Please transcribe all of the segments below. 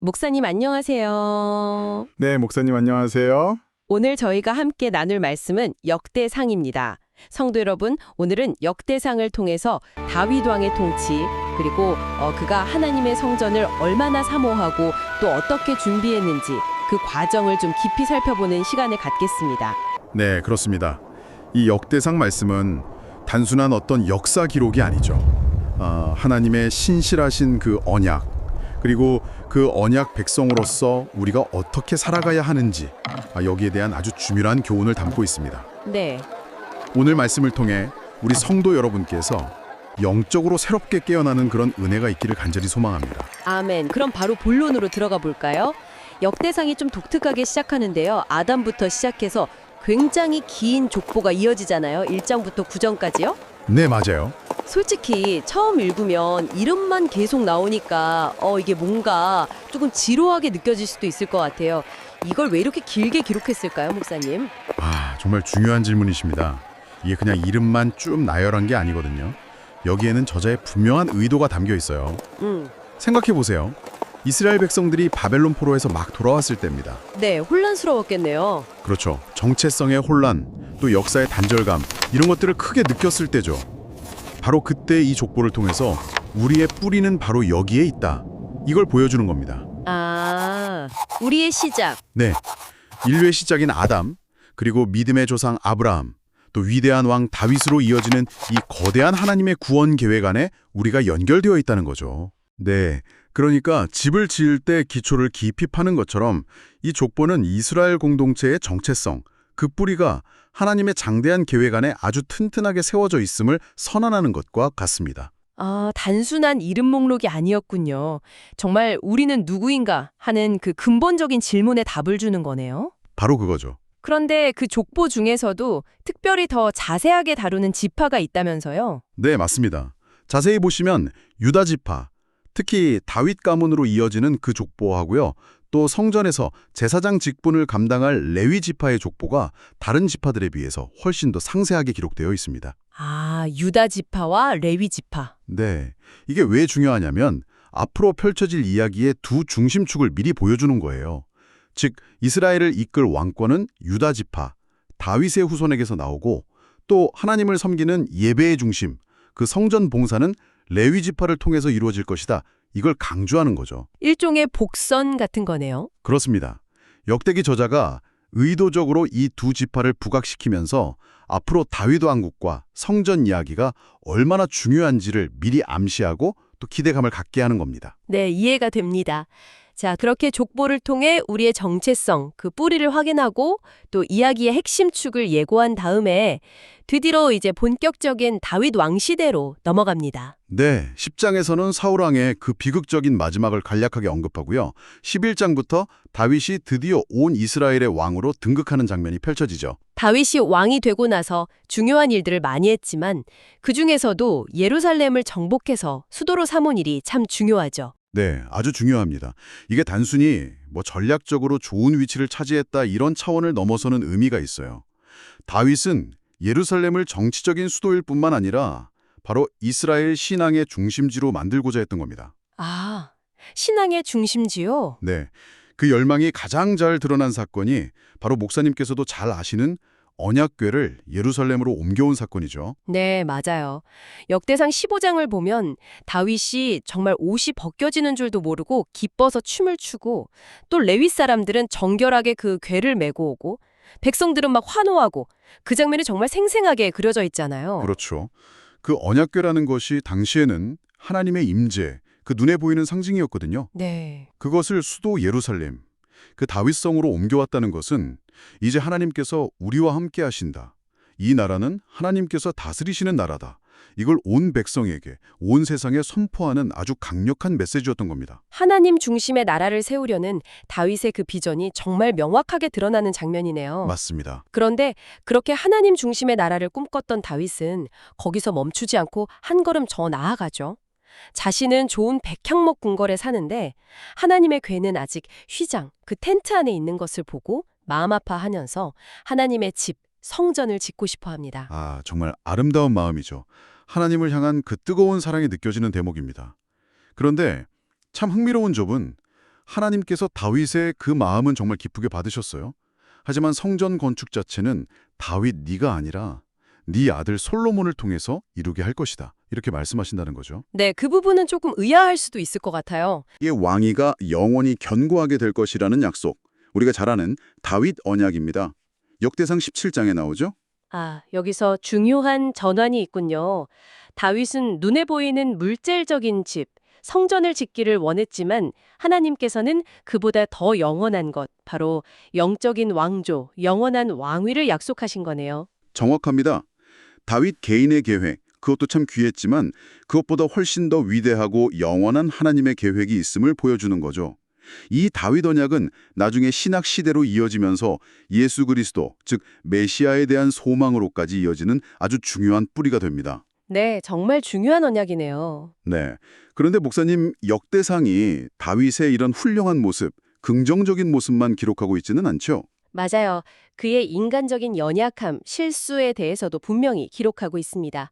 목사님 안녕하세요. 네, 목사님 안녕하세요. 오늘 저희가 함께 나눌 말씀은 역대상입니다. 성도 여러분, 오늘은 역대상을 통해서 다윗 왕의 통치, 그리고 그가 하나님의 성전을 얼마나 사모하고 또 어떻게 준비했는지 그 과정을 좀 깊이 살펴보는 시간을 갖겠습니다. 네, 그렇습니다. 이 역대상 말씀은 단순한 어떤 역사 기록이 아니죠. 하나님의 신실하신 그 언약, 그리고 그 언약 백성으로서 우리가 어떻게 살아가야 하는지 여기에 대한 아주 중요한 교훈을 담고 있습니다. 네, 오늘 말씀을 통해 우리 성도 여러분께서 영적으로 새롭게 깨어나는 그런 은혜가 있기를 간절히 소망합니다. 아멘. 그럼 바로 본론으로 들어가 볼까요? 역대상이 좀 독특하게 시작하는데요. 아담부터 시작해서 굉장히 긴 족보가 이어지잖아요. 1장부터 9장까지요. 네, 맞아요. 솔직히 처음 읽으면 이름만 계속 나오니까 이게 뭔가 조금 지루하게 느껴질 수도 있을 것 같아요. 이걸 왜 이렇게 길게 기록했을까요, 목사님? 정말 중요한 질문이십니다. 이게 그냥 이름만 쭉 나열한 게 아니거든요. 여기에는 저자의 분명한 의도가 담겨 있어요. 생각해 보세요. 이스라엘 백성들이 바벨론 포로에서 막 돌아왔을 때입니다. 네, 혼란스러웠겠네요. 그렇죠. 정체성의 혼란, 또 역사의 단절감, 이런 것들을 크게 느꼈을 때죠. 바로 그때 이 족보를 통해서 우리의 뿌리는 바로 여기에 있다. 이걸 보여주는 겁니다. 아, 우리의 시작. 네, 인류의 시작인 아담, 그리고 믿음의 조상 아브라함, 또 위대한 왕 다윗으로 이어지는 이 거대한 하나님의 구원 계획 안에 우리가 연결되어 있다는 거죠. 네, 그러니까 집을 지을 때 기초를 깊이 파는 것처럼 이 족보는 이스라엘 공동체의 정체성, 그 뿌리가 하나님의 장대한 계획 안에 아주 튼튼하게 세워져 있음을 선언하는 것과 같습니다. 아, 단순한 이름 목록이 아니었군요. 정말 우리는 누구인가 하는 그 근본적인 질문에 답을 주는 거네요. 바로 그거죠. 그런데 그 족보 중에서도 특별히 더 자세하게 다루는 지파가 있다면서요? 네, 맞습니다. 자세히 보시면 유다 지파, 특히 다윗 가문으로 이어지는 그 족보하고요. 또 성전에서 제사장 직분을 감당할 레위 지파의 족보가 다른 지파들에 비해서 훨씬 더 상세하게 기록되어 있습니다. 아, 유다 지파와 레위 지파. 네, 이게 왜 중요하냐면 앞으로 펼쳐질 이야기의 두 중심축을 미리 보여주는 거예요. 즉, 이스라엘을 이끌 왕권은 유다 지파, 다윗의 후손에게서 나오고 또 하나님을 섬기는 예배의 중심, 그 성전 봉사는 레위 지파를 통해서 이루어질 것이다. 이걸 강조하는 거죠. 일종의 복선 같은 거네요. 그렇습니다. 역대기 저자가 의도적으로 이 두 지파를 부각시키면서 앞으로 다윗 왕국과 성전 이야기가 얼마나 중요한지를 미리 암시하고 또 기대감을 갖게 하는 겁니다. 네, 이해가 됩니다. 자, 그렇게 족보를 통해 우리의 정체성, 그 뿌리를 확인하고 또 이야기의 핵심 축을 예고한 다음에 드디어 이제 본격적인 다윗 왕 시대로 넘어갑니다. 네, 10장에서는 사울 왕의 그 비극적인 마지막을 간략하게 언급하고요. 11장부터 다윗이 드디어 온 이스라엘의 왕으로 등극하는 장면이 펼쳐지죠. 다윗이 왕이 되고 나서 중요한 일들을 많이 했지만 그중에서도 예루살렘을 정복해서 수도로 삼은 일이 참 중요하죠. 네, 아주 중요합니다. 이게 단순히 전략적으로 좋은 위치를 차지했다 이런 차원을 넘어서는 의미가 있어요. 다윗은 예루살렘을 정치적인 수도일 뿐만 아니라 바로 이스라엘 신앙의 중심지로 만들고자 했던 겁니다. 아, 신앙의 중심지요? 네, 그 열망이 가장 잘 드러난 사건이 바로 목사님께서도 잘 아시는 언약궤를 예루살렘으로 옮겨온 사건이죠. 네, 맞아요. 역대상 15장을 보면 다윗이 정말 옷이 벗겨지는 줄도 모르고 기뻐서 춤을 추고 또 레위 사람들은 정결하게 그 궤를 메고 오고 백성들은 막 환호하고 그 장면이 정말 생생하게 그려져 있잖아요. 그렇죠. 그 언약궤라는 것이 당시에는 하나님의 임재, 그 눈에 보이는 상징이었거든요. 네. 그것을 수도 예루살렘, 그 다윗성으로 옮겨왔다는 것은 이제 하나님께서 우리와 함께 하신다. 이 나라는 하나님께서 다스리시는 나라다. 이걸 온 백성에게, 온 세상에 선포하는 아주 강력한 메시지였던 겁니다. 하나님 중심의 나라를 세우려는 다윗의 그 비전이 정말 명확하게 드러나는 장면이네요. 맞습니다. 그런데 그렇게 하나님 중심의 나라를 꿈꿨던 다윗은 거기서 멈추지 않고 한 걸음 더 나아가죠. 자신은 좋은 백향목 궁궐에 사는데 하나님의 궤는 아직 휘장, 그 텐트 안에 있는 것을 보고 마음 아파하면서 하나님의 집, 성전을 짓고 싶어 합니다. 정말 아름다운 마음이죠. 하나님을 향한 그 뜨거운 사랑이 느껴지는 대목입니다. 그런데 참 흥미로운 점은 하나님께서 다윗의 그 마음은 정말 기쁘게 받으셨어요. 하지만 성전 건축 자체는 다윗 네가 아니라 네 아들 솔로몬을 통해서 이루게 할 것이다. 이렇게 말씀하신다는 거죠. 네, 그 부분은 조금 의아할 수도 있을 것 같아요. 이게 왕위가 영원히 견고하게 될 것이라는 약속. 우리가 잘 아는 다윗 언약입니다. 역대상 17장에 나오죠. 아, 여기서 중요한 전환이 있군요. 다윗은 눈에 보이는 물질적인 집, 성전을 짓기를 원했지만 하나님께서는 그보다 더 영원한 것, 바로 영적인 왕조, 영원한 왕위를 약속하신 거네요. 정확합니다. 다윗 개인의 계획, 그것도 참 귀했지만 그것보다 훨씬 더 위대하고 영원한 하나님의 계획이 있음을 보여주는 거죠. 이 다윗 언약은 나중에 신약 시대로 이어지면서 예수 그리스도, 즉 메시아에 대한 소망으로까지 이어지는 아주 중요한 뿌리가 됩니다. 네, 정말 중요한 언약이네요. 네. 그런데 목사님, 역대상이 다윗의 이런 훌륭한 모습, 긍정적인 모습만 기록하고 있지는 않죠? 맞아요. 그의 인간적인 연약함, 실수에 대해서도 분명히 기록하고 있습니다.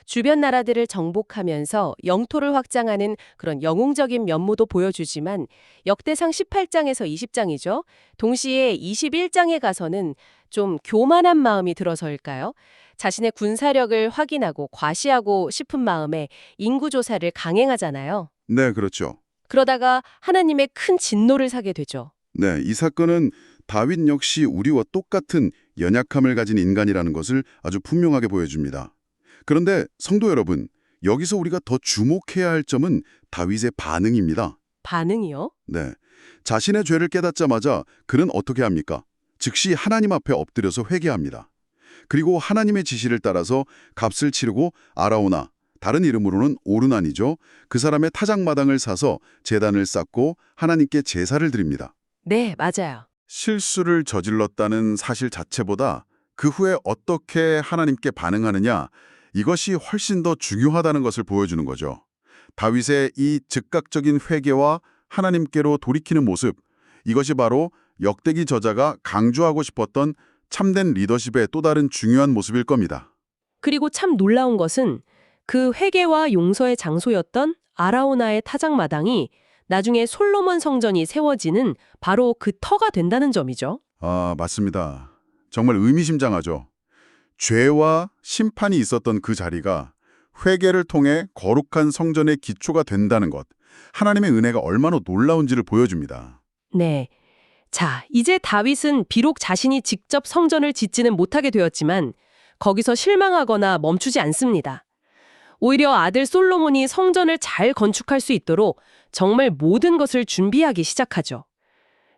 주변 나라들을 정복하면서 영토를 확장하는 그런 영웅적인 면모도 보여주지만 역대상 18장에서 20장이죠. 동시에 21장에 가서는 좀 교만한 마음이 들어서일까요? 자신의 군사력을 확인하고 과시하고 싶은 마음에 인구조사를 강행하잖아요. 네, 그렇죠. 그러다가 하나님의 큰 진노를 사게 되죠. 네, 이 사건은 다윗 역시 우리와 똑같은 연약함을 가진 인간이라는 것을 아주 분명하게 보여줍니다. 그런데 성도 여러분, 여기서 우리가 더 주목해야 할 점은 다윗의 반응입니다. 반응이요? 네, 자신의 죄를 깨닫자마자 그는 어떻게 합니까? 즉시 하나님 앞에 엎드려서 회개합니다. 그리고 하나님의 지시를 따라서 값을 치르고 아라오나, 다른 이름으로는 오르난이죠. 그 사람의 타작마당을 사서 제단을 쌓고 하나님께 제사를 드립니다. 네, 맞아요. 실수를 저질렀다는 사실 자체보다 그 후에 어떻게 하나님께 반응하느냐, 이것이 훨씬 더 중요하다는 것을 보여주는 거죠. 다윗의 이 즉각적인 회개와 하나님께로 돌이키는 모습, 이것이 바로 역대기 저자가 강조하고 싶었던 참된 리더십의 또 다른 중요한 모습일 겁니다. 그리고 참 놀라운 것은 그 회개와 용서의 장소였던 아라오나의 타작마당이 나중에 솔로몬 성전이 세워지는 바로 그 터가 된다는 점이죠. 아, 맞습니다. 정말 의미심장하죠. 죄와 심판이 있었던 그 자리가 회개를 통해 거룩한 성전의 기초가 된다는 것, 하나님의 은혜가 얼마나 놀라운지를 보여줍니다. 네. 자, 이제 다윗은 비록 자신이 직접 성전을 짓지는 못하게 되었지만 거기서 실망하거나 멈추지 않습니다. 오히려 아들 솔로몬이 성전을 잘 건축할 수 있도록 정말 모든 것을 준비하기 시작하죠.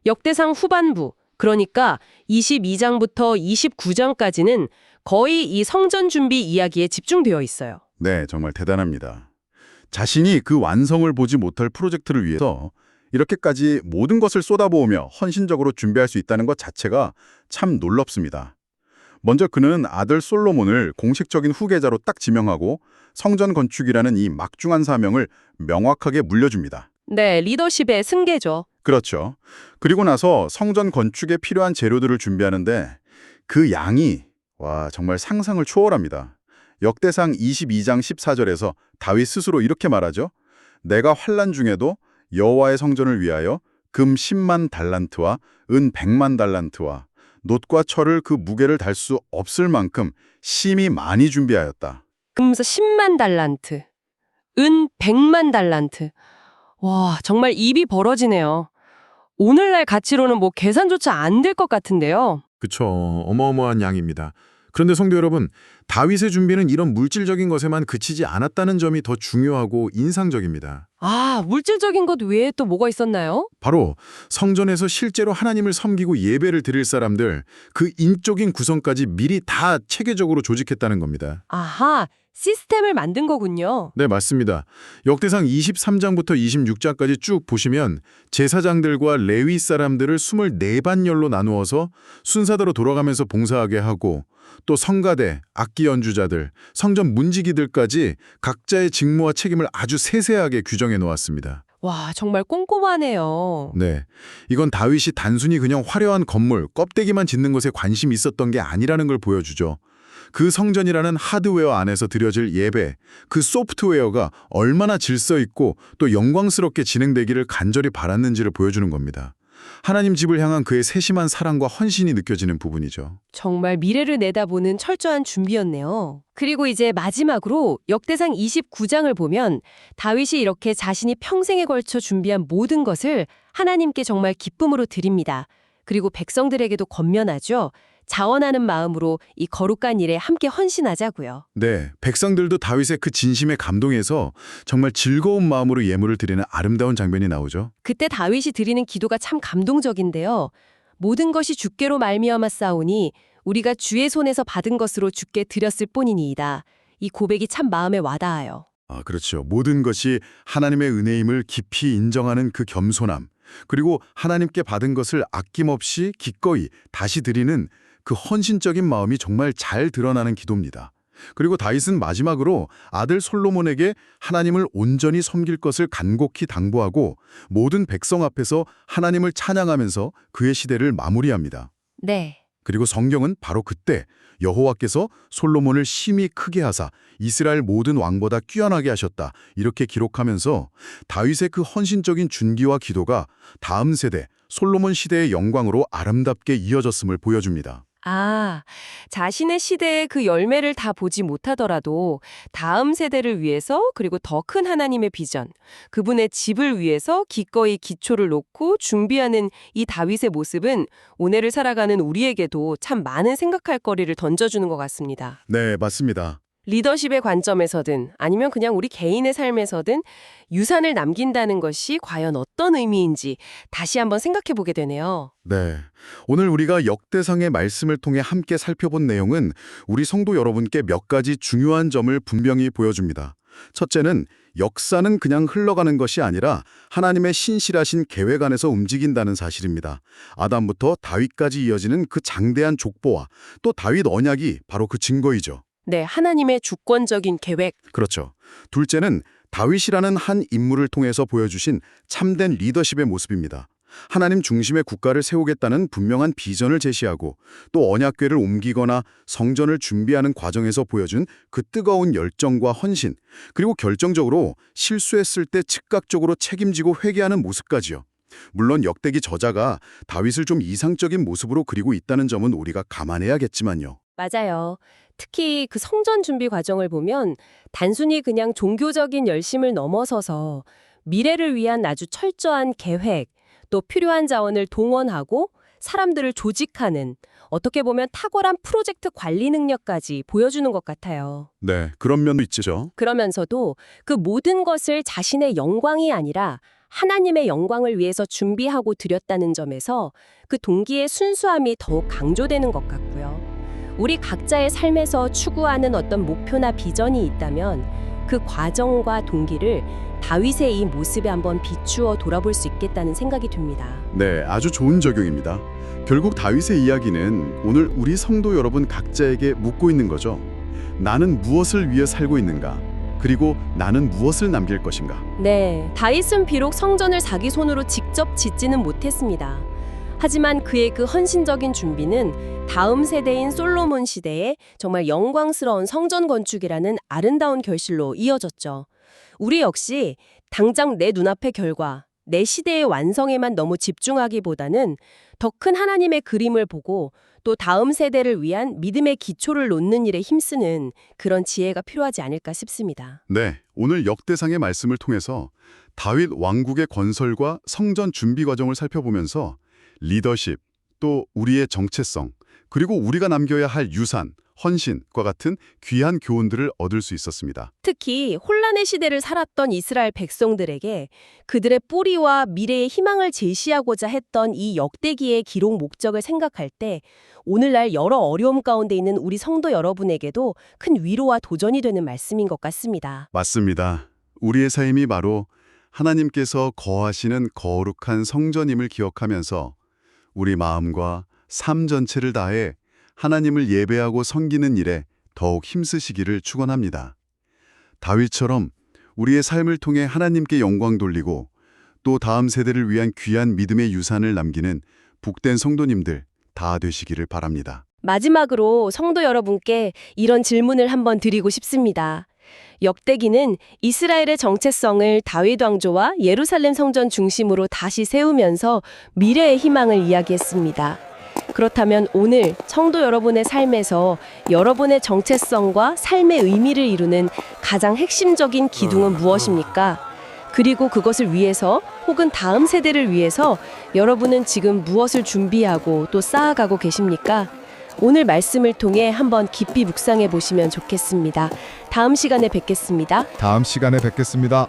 역대상 후반부, 그러니까 22장부터 29장까지는 거의 이 성전 준비 이야기에 집중되어 있어요. 네, 정말 대단합니다. 자신이 그 완성을 보지 못할 프로젝트를 위해서 이렇게까지 모든 것을 쏟아부으며 헌신적으로 준비할 수 있다는 것 자체가 참 놀랍습니다. 먼저 그는 아들 솔로몬을 공식적인 후계자로 딱 지명하고 성전 건축이라는 이 막중한 사명을 명확하게 물려줍니다. 네, 리더십의 승계죠. 그렇죠. 그리고 나서 성전 건축에 필요한 재료들을 준비하는데 그 양이 정말 상상을 초월합니다. 역대상 22장 14절에서 다윗 스스로 이렇게 말하죠. 내가 환난 중에도 여호와의 성전을 위하여 금 10만 달란트와 은 100만 달란트와 놋과 철을 그 무게를 달 수 없을 만큼 심히 많이 준비하였다. 금 10만 달란트, 은 100만 달란트. 와, 정말 입이 벌어지네요. 오늘날 가치로는 뭐 계산조차 안 될 것 같은데요. 그쵸. 어마어마한 양입니다. 그런데 성도 여러분, 다윗의 준비는 이런 물질적인 것에만 그치지 않았다는 점이 더 중요하고 인상적입니다. 아, 물질적인 것 외에 또 뭐가 있었나요? 바로 성전에서 실제로 하나님을 섬기고 예배를 드릴 사람들, 그 인적인 구성까지 미리 다 체계적으로 조직했다는 겁니다. 아하, 시스템을 만든 거군요. 네, 맞습니다. 역대상 23장부터 26장까지 쭉 보시면 제사장들과 레위 사람들을 24반열로 나누어서 순서대로 돌아가면서 봉사하게 하고 또 성가대, 악기 연주자들, 성전 문지기들까지 각자의 직무와 책임을 아주 세세하게 규정해 놓았습니다. 와, 정말 꼼꼼하네요. 네, 이건 다윗이 단순히 그냥 화려한 건물, 껍데기만 짓는 것에 관심이 있었던 게 아니라는 걸 보여주죠. 그 성전이라는 하드웨어 안에서 드려질 예배, 그 소프트웨어가 얼마나 질서 있고 또 영광스럽게 진행되기를 간절히 바랐는지를 보여주는 겁니다. 하나님 집을 향한 그의 세심한 사랑과 헌신이 느껴지는 부분이죠. 정말 미래를 내다보는 철저한 준비였네요. 그리고 이제 마지막으로 역대상 29장을 보면 다윗이 이렇게 자신이 평생에 걸쳐 준비한 모든 것을 하나님께 정말 기쁨으로 드립니다. 그리고 백성들에게도 권면하죠. 자원하는 마음으로 이 거룩한 일에 함께 헌신하자고요. 네, 백성들도 다윗의 그 진심에 감동해서 정말 즐거운 마음으로 예물을 드리는 아름다운 장면이 나오죠. 그때 다윗이 드리는 기도가 참 감동적인데요. 모든 것이 주께로 말미암아 싸우니 우리가 주의 손에서 받은 것으로 주께 드렸을 뿐이니이다. 이 고백이 참 마음에 와닿아요. 그렇죠. 모든 것이 하나님의 은혜임을 깊이 인정하는 그 겸손함, 그리고 하나님께 받은 것을 아낌없이 기꺼이 다시 드리는 그 헌신적인 마음이 정말 잘 드러나는 기도입니다. 그리고 다윗은 마지막으로 아들 솔로몬에게 하나님을 온전히 섬길 것을 간곡히 당부하고 모든 백성 앞에서 하나님을 찬양하면서 그의 시대를 마무리합니다. 네. 그리고 성경은 바로 그때 여호와께서 솔로몬을 심히 크게 하사 이스라엘 모든 왕보다 뛰어나게 하셨다, 이렇게 기록하면서 다윗의 그 헌신적인 준기와 기도가 다음 세대 솔로몬 시대의 영광으로 아름답게 이어졌음을 보여줍니다. 자신의 시대의 그 열매를 다 보지 못하더라도 다음 세대를 위해서, 그리고 더 큰 하나님의 비전, 그분의 집을 위해서 기꺼이 기초를 놓고 준비하는 이 다윗의 모습은 오늘을 살아가는 우리에게도 참 많은 생각할 거리를 던져주는 것 같습니다. 네, 맞습니다. 리더십의 관점에서든 아니면 그냥 우리 개인의 삶에서든 유산을 남긴다는 것이 과연 어떤 의미인지 다시 한번 생각해 보게 되네요. 네, 오늘 우리가 역대상의 말씀을 통해 함께 살펴본 내용은 우리 성도 여러분께 몇 가지 중요한 점을 분명히 보여줍니다. 첫째는 역사는 그냥 흘러가는 것이 아니라 하나님의 신실하신 계획 안에서 움직인다는 사실입니다. 아담부터 다윗까지 이어지는 그 장대한 족보와 또 다윗 언약이 바로 그 증거이죠. 네, 하나님의 주권적인 계획. 그렇죠. 둘째는 다윗이라는 한 인물을 통해서 보여주신 참된 리더십의 모습입니다. 하나님 중심의 국가를 세우겠다는 분명한 비전을 제시하고 또 언약궤를 옮기거나 성전을 준비하는 과정에서 보여준 그 뜨거운 열정과 헌신, 그리고 결정적으로 실수했을 때 즉각적으로 책임지고 회개하는 모습까지요. 물론 역대기 저자가 다윗을 좀 이상적인 모습으로 그리고 있다는 점은 우리가 감안해야겠지만요. 맞아요. 특히 그 성전 준비 과정을 보면 단순히 그냥 종교적인 열심을 넘어서서 미래를 위한 아주 철저한 계획, 또 필요한 자원을 동원하고 사람들을 조직하는, 어떻게 보면 탁월한 프로젝트 관리 능력까지 보여주는 것 같아요. 네, 그런 면도 있죠. 그러면서도 그 모든 것을 자신의 영광이 아니라 하나님의 영광을 위해서 준비하고 드렸다는 점에서 그 동기의 순수함이 더욱 강조되는 것 같고요. 우리 각자의 삶에서 추구하는 어떤 목표나 비전이 있다면 그 과정과 동기를 다윗의 이 모습에 한번 비추어 돌아볼 수 있겠다는 생각이 듭니다. 네, 아주 좋은 적용입니다. 결국 다윗의 이야기는 오늘 우리 성도 여러분 각자에게 묻고 있는 거죠. 나는 무엇을 위해 살고 있는가? 그리고 나는 무엇을 남길 것인가? 네, 다윗은 비록 성전을 자기 손으로 직접 짓지는 못했습니다. 하지만 그의 그 헌신적인 준비는 다음 세대인 솔로몬 시대에 정말 영광스러운 성전 건축이라는 아름다운 결실로 이어졌죠. 우리 역시 당장 내 눈앞의 결과, 내 시대의 완성에만 너무 집중하기보다는 더 큰 하나님의 그림을 보고 또 다음 세대를 위한 믿음의 기초를 놓는 일에 힘쓰는 그런 지혜가 필요하지 않을까 싶습니다. 네, 오늘 역대상의 말씀을 통해서 다윗 왕국의 건설과 성전 준비 과정을 살펴보면서 리더십, 또 우리의 정체성, 그리고 우리가 남겨야 할 유산, 헌신과 같은 귀한 교훈들을 얻을 수 있었습니다. 특히 혼란의 시대를 살았던 이스라엘 백성들에게 그들의 뿌리와 미래의 희망을 제시하고자 했던 이 역대기의 기록 목적을 생각할 때 오늘날 여러 어려움 가운데 있는 우리 성도 여러분에게도 큰 위로와 도전이 되는 말씀인 것 같습니다. 맞습니다. 우리의 삶이 바로 하나님께서 거하시는 거룩한 성전임을 기억하면서 우리 마음과 삶 전체를 다해 하나님을 예배하고 섬기는 일에 더욱 힘쓰시기를 축원합니다. 다윗처럼 우리의 삶을 통해 하나님께 영광 돌리고 또 다음 세대를 위한 귀한 믿음의 유산을 남기는 복된 성도님들 다 되시기를 바랍니다. 마지막으로 성도 여러분께 이런 질문을 한번 드리고 싶습니다. 역대기는 이스라엘의 정체성을 다윗 왕조와 예루살렘 성전 중심으로 다시 세우면서 미래의 희망을 이야기했습니다. 그렇다면 오늘 성도 여러분의 삶에서 여러분의 정체성과 삶의 의미를 이루는 가장 핵심적인 기둥은 무엇입니까? 그리고 그것을 위해서 혹은 다음 세대를 위해서 여러분은 지금 무엇을 준비하고 또 쌓아가고 계십니까? 오늘 말씀을 통해 한번 깊이 묵상해 보시면 좋겠습니다. 다음 시간에 뵙겠습니다. 다음 시간에 뵙겠습니다.